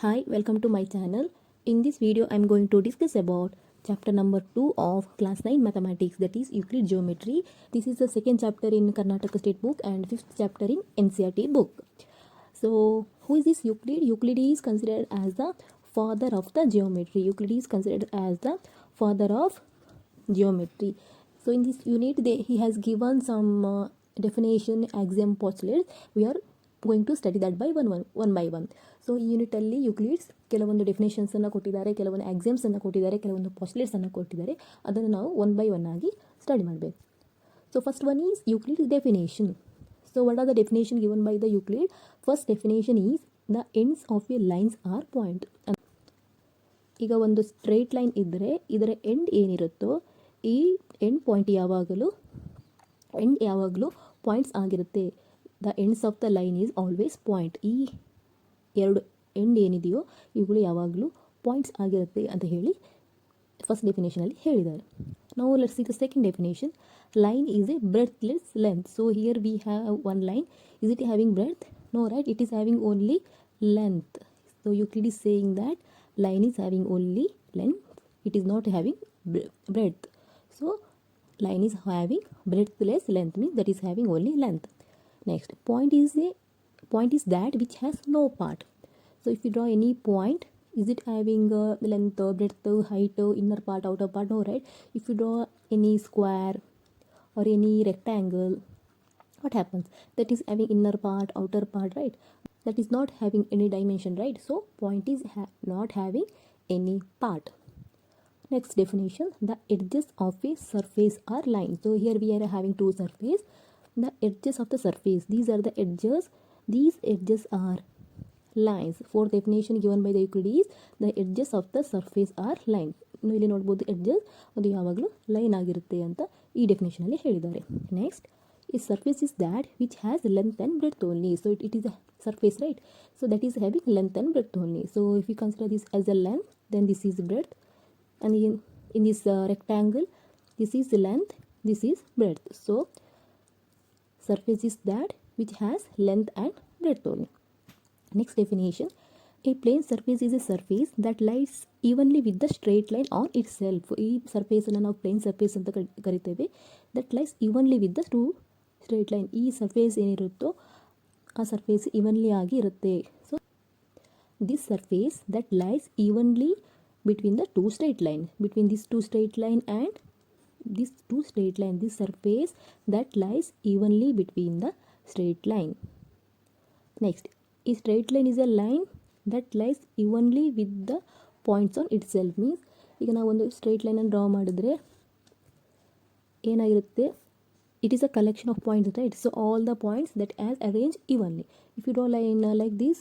Hi, welcome to my channel. In this video, I am going to discuss about chapter number 2 of class 9 mathematics, that is Euclid geometry. This is the second chapter in Karnataka state book and fifth chapter in NCERT book. So, who is this Euclid? Euclid is considered as the father of the geometry. Euclid is considered as the father of geometry. So, in this unit, he has given some definition, axiom, postulates. We are going to study that by one by one. So ಈ ಯೂನಿಟಲ್ಲಿ Euclid's ಕೆಲವೊಂದು ಡೆಫಿನೇಷನ್ಸನ್ನು ಕೊಟ್ಟಿದ್ದಾರೆ, ಕೆಲವೊಂದು ಎಕ್ಸಾಮ್ಸನ್ನು ಕೊಟ್ಟಿದ್ದಾರೆ, ಕೆಲವೊಂದು ಪಾಸ್ಟುಲೇಟ್ಸನ್ನು ಕೊಟ್ಟಿದ್ದಾರೆ. ಅದನ್ನು ನಾವು one by one ಆಗಿ ಸ್ಟಡಿ ಮಾಡಬೇಕು. So first one is Euclid definition. So what are the definition given by the Euclid? First definition is the ends of A lines are point. ಈಗ ಒಂದು ಸ್ಟ್ರೇಟ್ ಲೈನ್ ಇದ್ದರೆ ಇದರ end ಏನಿರುತ್ತೋ ಈ end point ಯಾವಾಗಲೂ points ಆಗಿರುತ್ತೆ. The ends of the line is always point. ಈ ಎರಡು end ಏನಿದೆಯೋ ಇವುಗಳು ಯಾವಾಗಲೂ ಪಾಯಿಂಟ್ಸ್ ಆಗಿರುತ್ತೆ ಅಂತ ಹೇಳಿ ಫಸ್ಟ್ ಡೆಫಿನೇಷನಲ್ಲಿ ಹೇಳಿದ್ದಾರೆ. ನಾವು let's see the second definition. Line is a breadthless length. So here we have one line. Is it having breadth? No, right, it is having only length. So Euclid is saying that line is having only length, it is not having breadth. So line is having breadthless length, means that is having only length. Next, point is that which has no part. So if you draw any point, is it having length, breadth, height, inner part, outer part? No, right? If you draw any square or any rectangle, what happens? That is having inner part, outer part, right? That is not having any dimension, right? So point is not having any part. Next definition, the edges of a surface are lines. So here we are having two surfaces. The edges of the surface, these are the edges. These edges are lines. Fourth definition given by the Euclid is the edges of the surface are lines. ನೀವು ಇಲ್ಲಿ ನೋಡ್ಬೋದು, edges ಅದು ಯಾವಾಗಲೂ line ಆಗಿರುತ್ತೆ ಅಂತ ಈ ಡೆಫಿನೇಷನಲ್ಲಿ ಹೇಳಿದ್ದಾರೆ. Next, ಈ surface is that which has length and breadth only. So it is a surface, right? So that is having length and breadth only. So if you consider this as a length, then this is breadth, and in this rectangle, this is length, this is breadth. So surface is that which has length and breadth only. Next definition, a plane surface is a surface that lies evenly with the straight line on itself. ಈ ಸರ್ಫೇಸನ್ನು ನಾವು plane surface ಅಂತ ಕರಿತೇವೆ. That lies evenly with the two straight line. ಈ surface ಏನಿರುತ್ತೋ ಆ surface evenly ಆಗಿ ಇರುತ್ತೆ. So this surface that lies evenly between the two straight line, between this two straight line and this two straight line, this surface that lies evenly between the straight line. Next, a straight line is a line that lies evenly with the points on itself. Means ಈಗ ನಾವು ಒಂದು straight ಲೈನನ್ನು draw ಮಾಡಿದ್ರೆ ಏನಾಗಿರುತ್ತೆ, it is a collection of points, right? So all the points that are arranged evenly. If you draw line like this,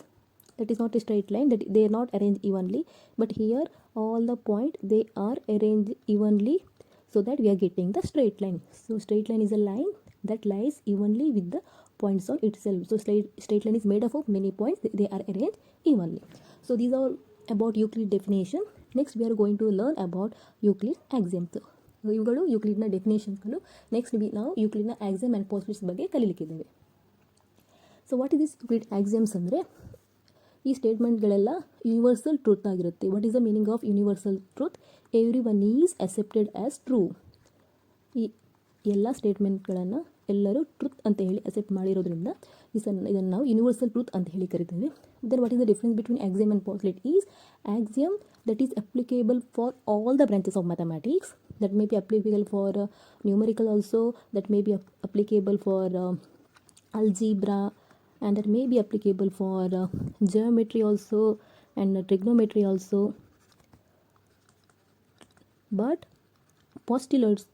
that is not a straight line, that they are not arranged evenly, but here all the points they are arranged evenly, so that we are getting the straight line. So straight line is a line that lies evenly with the points on itself. So straight line is made up of many points, they are arranged evenly. So these are about Euclid definition. Next we are going to learn about Euclid axioms. ಇವುಗಳು ಯುಕ್ಲಿಡ್ನ ಡೆಫಿನೇಷನ್ಸ್ಗಳು. Next ನಾವು ಯುಕ್ಲಿಡ್ನ Axiom and postulates ಬಗ್ಗೆ ಕಲಿಲಿಕ್ಕಿದ್ದೇವೆ. So what is this Euclid axioms ಅಂದರೆ, ಈ ಸ್ಟೇಟ್ಮೆಂಟ್ಗಳೆಲ್ಲ universal truth ಆಗಿರುತ್ತೆ. What is the meaning of universal truth? Every one is accepted as true. ಈ ಎಲ್ಲ ಸ್ಟೇಟ್ಮೆಂಟ್ಗಳನ್ನು ಎಲ್ಲರೂ ಟ್ರೂತ್ ಅಂತ ಹೇಳಿ ಅಕ್ಸೆಪ್ಟ್ ಮಾಡಿರೋದ್ರಿಂದ ಇದನ್ನು ನಾವು ಯೂನಿವರ್ಸಲ್ ಟ್ರೂತ್ ಅಂತ ಹೇಳಿ ಕರಿತೇವೆ. Then what is the difference between axiom and postulate is, axiom that is applicable for all the branches of mathematics, that may be applicable for numerical also, that may be applicable for algebra, and that may be applicable for geometry also and trigonometry also. But postulates,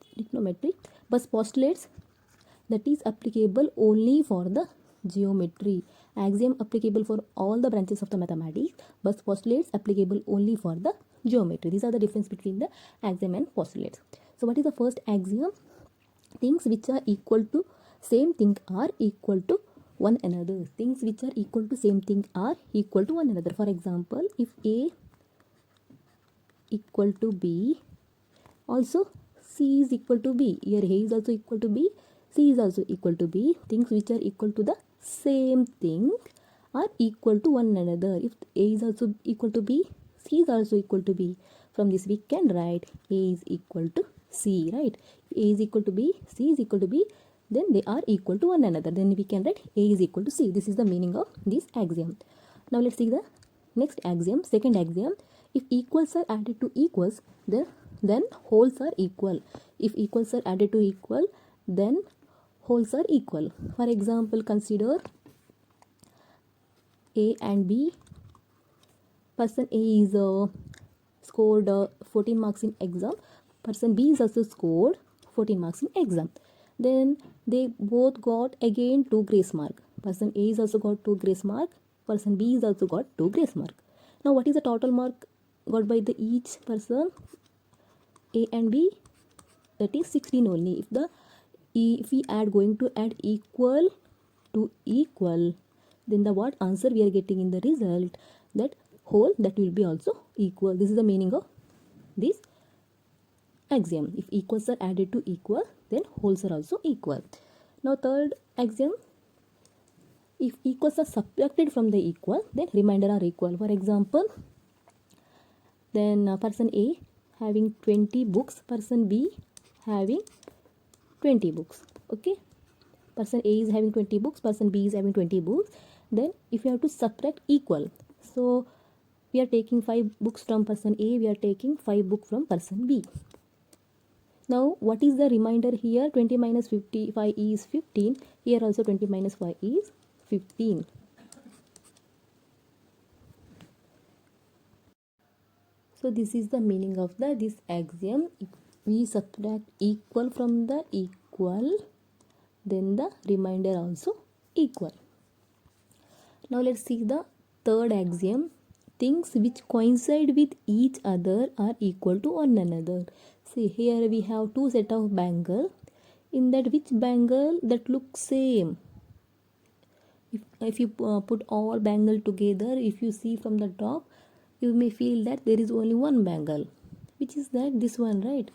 that is applicable only for the geometry. Axiom applicable for all the branches of the mathematics, but postulates applicable only for the geometry. These are the difference between the axiom and postulates. So what is the first axiom? Things which are equal to same thing are equal to one another. Things which are equal to same thing are equal to one another. For example, if A equal to B, also C is equal to B. Here A is also equal to B, C is also equal to B. Things which are equal to the same thing are equal to one another. If A is also equal to B, C is also equal to B. From this we can write A is equal to C, right? If A is equal to B, C is equal to B, then they are equal to one another. Then we can write A is equal to C. This is the meaning of this axiom. Now let's see the next axiom, second axiom. If equals are added to equals, then wholes are equal. If equals are added to equal, then wholes are equal. For example, consider A and B. Person A is scored 14 marks in exam. Person B is also scored 14 marks in exam. Then they both got again 2 grace mark. Person A is also got 2 grace mark. Person B is also got 2 grace mark. Now what is the total mark got by the each person, A and B? That is 16 only. If we going to add equal to equal, then the what answer we are getting in the result, that whole, that will be also equal. This is the meaning of this axiom. If equals are added to equal, then wholes are also equal. Now third axiom, if equals are subtracted from the equal, then remainder are equal. For example, then person A having 20 books, person B having 20 books. Okay, person A is having 20 books, person B is having 20 books. Then if you have to subtract equal, so we are taking 5 books from person A, we are taking 5 books from person B. Now what is the remainder here? 20 minus 55 is 15. Here also 20 minus 5 is 15. So this is the meaning of this axiom. If we subtract equal from the equal, then the remainder also equal. Now let's see the third axiom. Things which coincide with each other are equal to one another. See, here we have 2 set of bangle. In that, which bangle that looks same? If you put all bangle together, if you see from the top, you may feel that there is only one bangle. Which is that? This one, right?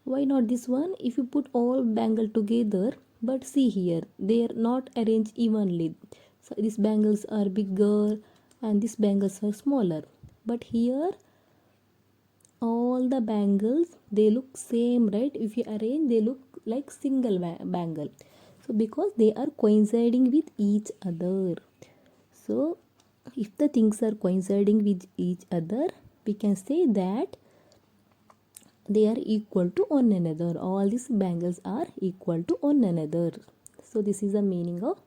Why not this one? If you put all bangle together, but see here, they are not arranged evenly. So these bangles are bigger and these bangles are smaller. But here, all the bangles, they look same, right? If you arrange, they look like single bangle. So because they are coinciding with each other. So if the things are coinciding with each other, we can say that they are equal to one another. All these bangles are equal to one another. So this is the meaning of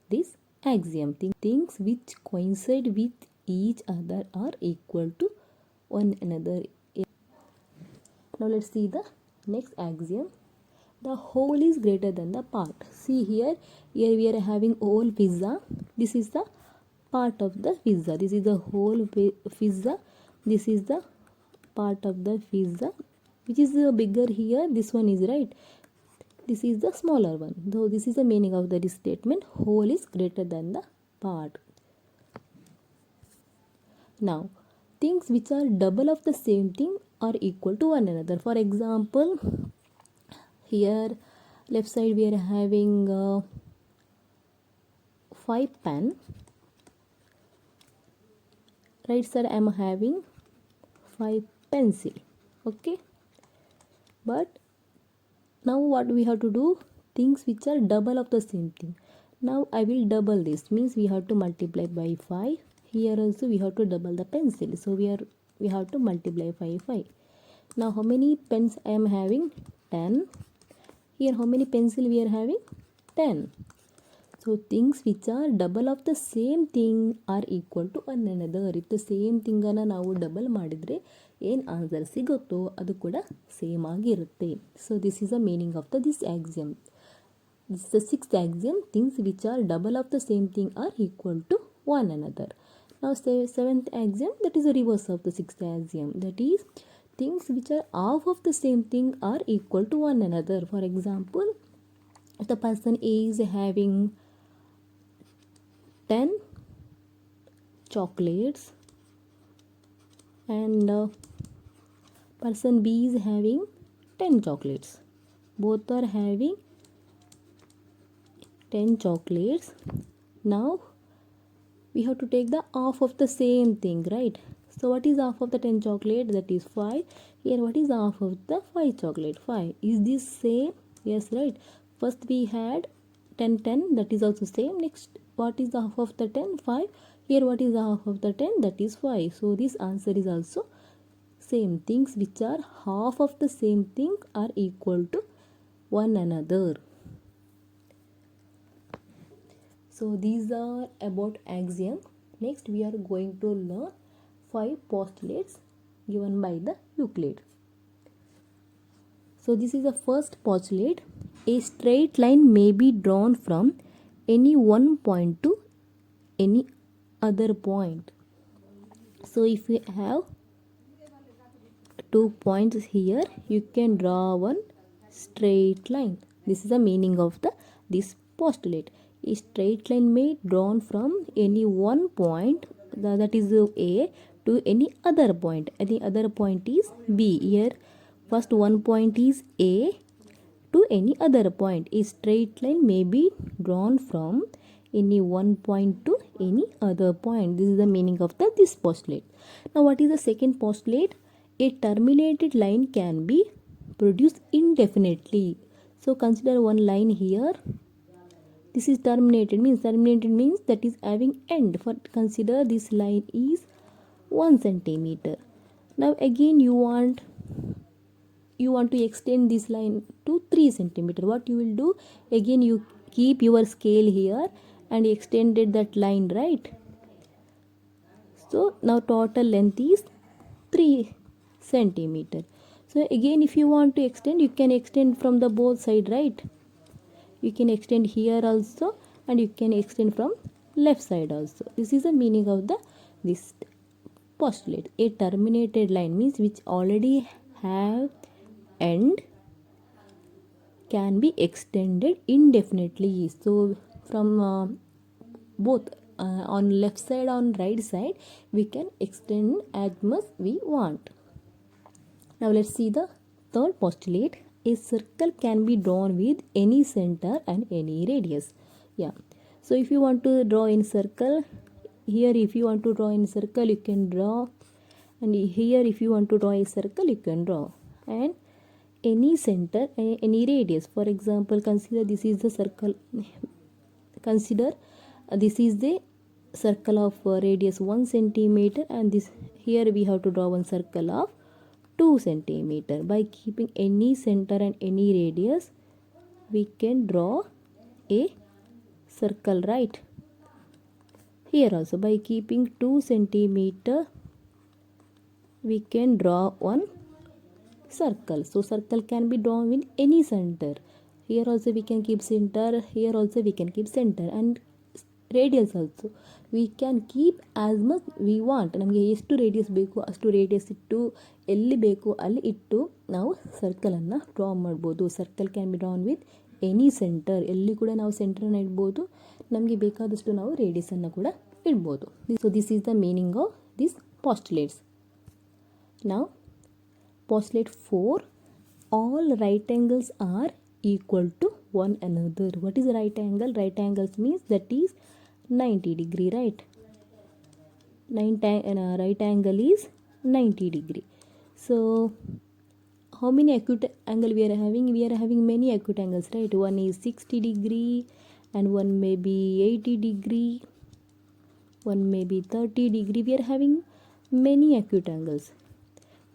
this axiom. Things which coincide with each other are equal to one another. Now let's see the next axiom. The whole is greater than the part. See here we are having whole pizza. This is the part of the pizza. This is the whole pizza. This is the part of the pizza. Which is bigger here? This one is, right? This is the smaller one. Though this is the meaning of this statement. Whole is greater than the part. Now, things which are double of the same thing are equal to one another. For example, here left side we are having 5 pen. Right side I am having 5 pencil. Okay. But now what we have to do? Things which are double of the same thing. Now I will double this. Means we have to multiply by 5. Here also we have to double the pencil. So we have to multiply by 5. Now how many pens I am having? 10. Here how many pencil we are having? 10. So things which are double of the same thing are equal to one another. If the same thing ಅನ್ನು ನಾವು double ಮಾಡಿದ್ರೆ ಏನು answer ಸಿಗುತ್ತೋ ಅದು ಕೂಡ same ಆಗಿರುತ್ತೆ. So this is the meaning of this axiom. This is the sixth axiom. Things which are double of the same thing are equal to one another. Now seventh axiom, that is the reverse of the sixth axiom. That is, things which are half of the same thing are equal to one another. For example, if the person A is having 10 chocolates and person B is having 10 chocolates. Both are having 10 chocolates. Now we have to take the half of the same thing, right? So what is half of the 10 chocolate? That is 5. Here what is half of the 5 chocolate? 5. Is this same? Yes, right. First we had 10 10, that is also same. Next, what is the half of the 10? 5. Here what is the half of the 10? That is 5. So this answer is also same. Things which are half of the same thing are equal to one another. So these are about axiom. Next we are going to learn 5 postulates given by the Euclid. So this is the first postulate. A straight line may be drawn from any one point to any other point. So if we have 2 points here, you can draw one straight line. This is the meaning of this postulate. A straight line may be drawn from any one point, that is A, to any other point. Any other point is B. Here first one point is A to any other point. A straight line may be drawn from any one point to any other point. This is the meaning of this postulate. Now what is the second postulate? A terminated line can be produced indefinitely. So consider one line here. This is terminated means that is having end. For consider this line is 1 centimeter. Now again you want to extend this line to 3 centimeter. What you will do? Again you keep your scale here and extended that line, right? So now total length is 3 centimeter. So again if you want to extend, you can extend from the both side, right? You can extend here also and you can extend from left side also. This is the meaning of this postulate. A terminated line means which already have end can be extended indefinitely. So from both on left side, on right side, we can extend as much we want. Now let's see the third postulate. A circle can be drawn with any center and any radius. Yeah. So if you want to draw in circle, here if you want to draw in circle, you can draw. And here if you want to draw a circle, you can draw. And any center, any radius. For example, consider this is the circle. Consider this is the circle of radius 1 centimeter, and this here we have to draw one circle of 2 centimeter. By keeping any center and any radius, we can draw a circle, right? Here also by keeping 2 centimeter, we can draw one circle. So circle can be drawn with any center. Here also we can keep center, here also we can keep center, and radius also we can keep as much we want. ನಮಗೆ ಎಷ್ಟು radius ಬೇಕು ಅಷ್ಟು radius ಇಟ್ಟು, ಎಲ್ಲಿ ಬೇಕು ಅಲ್ಲಿ ಇಟ್ಟು ನಾವು ಸರ್ಕಲನ್ನು ಡ್ರಾ ಮಾಡ್ಬೋದು. Circle can be drawn with any centre. ಎಲ್ಲಿ ಕೂಡ ನಾವು ಸೆಂಟರನ್ನು ಇಡ್ಬೋದು. ನಮಗೆ ಬೇಕಾದಷ್ಟು ನಾವು ರೇಡಿಯಸನ್ನು ಕೂಡ ಇಡ್ಬೋದು. So this is the meaning of this postulates. ನಾವು postulate 4, all right angles are equal to one another. What is right angle? Right angles means that is 90 degree, right? Right angle is 90 degree. So how many acute angle we are having? We are having many acute angles, right? One is 60 degree and one may be 80 degree, one may be 30 degree. We are having many acute angles.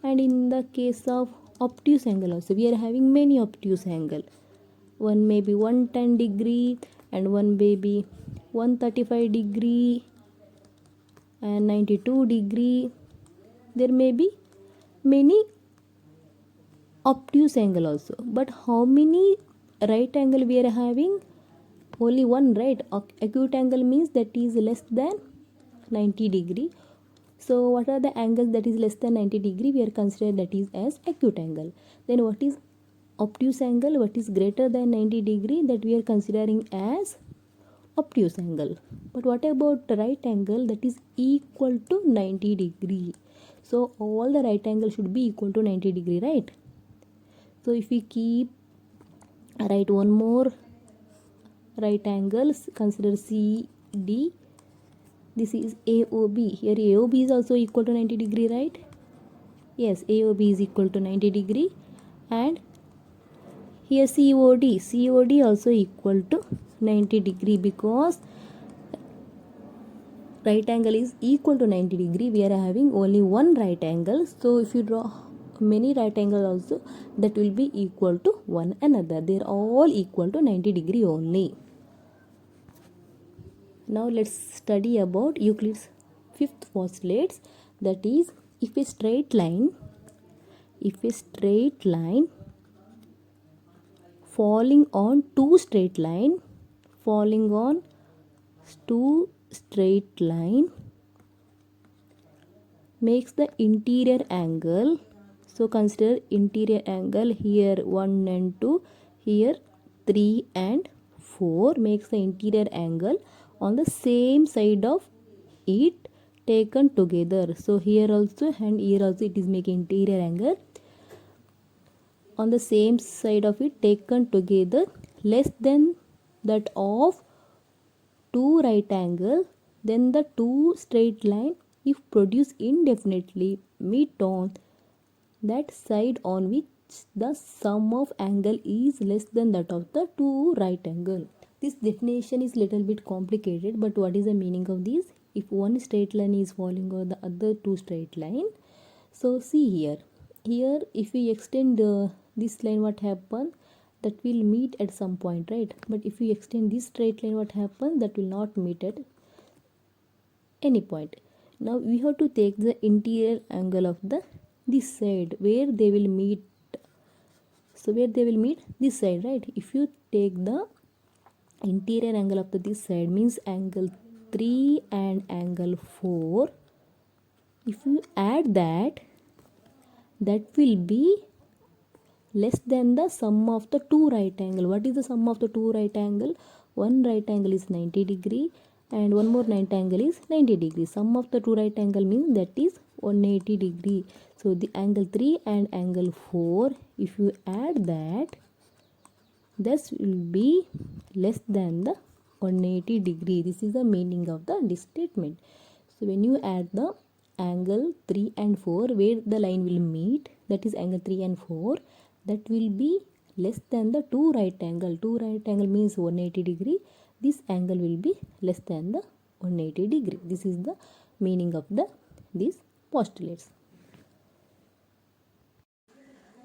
And in the case of obtuse angle also, we are having many obtuse angle. One may be 110 degree and one may be 135 degree and 92 degree. There may be many obtuse angle also. But how many right angle we are having? Only one, right? Acute angle means that is less than 90 degree. So what are the angles that is less than 90 degree? We are considering that is as acute angle. Then what is obtuse angle? What is greater than 90 degree? That we are considering as obtuse angle. But what about right angle that is equal to 90 degree? So all the right angle should be equal to 90 degree, right? So if we keep write one more right angles, consider CD. This is AOB. Here AOB is also equal to 90 degree, right? Yes, AOB is equal to 90 degree. And here COD also equal to 90 degree, because right angle is equal to 90 degree. We are having only one right angle. So if you draw many right angle also, that will be equal to one another. They are all equal to 90 degree only. Now let's study about Euclid's fifth postulates. That is, if a straight line falling on two straight line makes the interior angle. So consider interior angle here 1 and 2, here 3 and 4, makes the interior angle on the same side of it taken together. So here also and here also it is making interior angle on the same side of it taken together less than that of two right angle. Then the two straight line, if produced indefinitely, meet on that side on which the sum of angle is less than that of the two right angle. This definition is little bit complicated, but what is the meaning of this? If one straight line is falling on the other two straight line, so see here if we extend this line, what happen? That will meet at some point, right? But if we extend this straight line, what happens? That will not meet at any point. Now we have to take the interior angle of the this side where they will meet. So where they will meet? This side, right? If you take the interior angle of the this side, means angle 3 and angle 4. If you add that will be less than the sum of the two right angle. What is the sum of the two right angle? One right angle is 90 degree and one more right angle is 90 degree. Sum of the two right angle means that is 180 degree. So the angle 3 and angle 4, if you add that, this will be less than the 180 degree. This is the meaning of this statement. So when you add the angle 3 and 4 where the line will meet, that is angle 3 and 4, that will be less than the two right angle. Two right angle means 180 degree. This angle will be less than the 180 degree. This is the meaning of these postulates.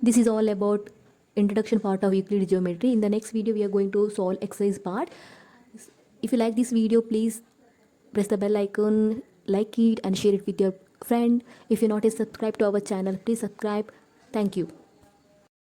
This is all about introduction part of Euclid geometry. In the next video we are going to solve exercise part. If you like this video, please press the bell icon, like it and share it with your friend. If you're not yet subscribed to our channel, please subscribe. Thank you.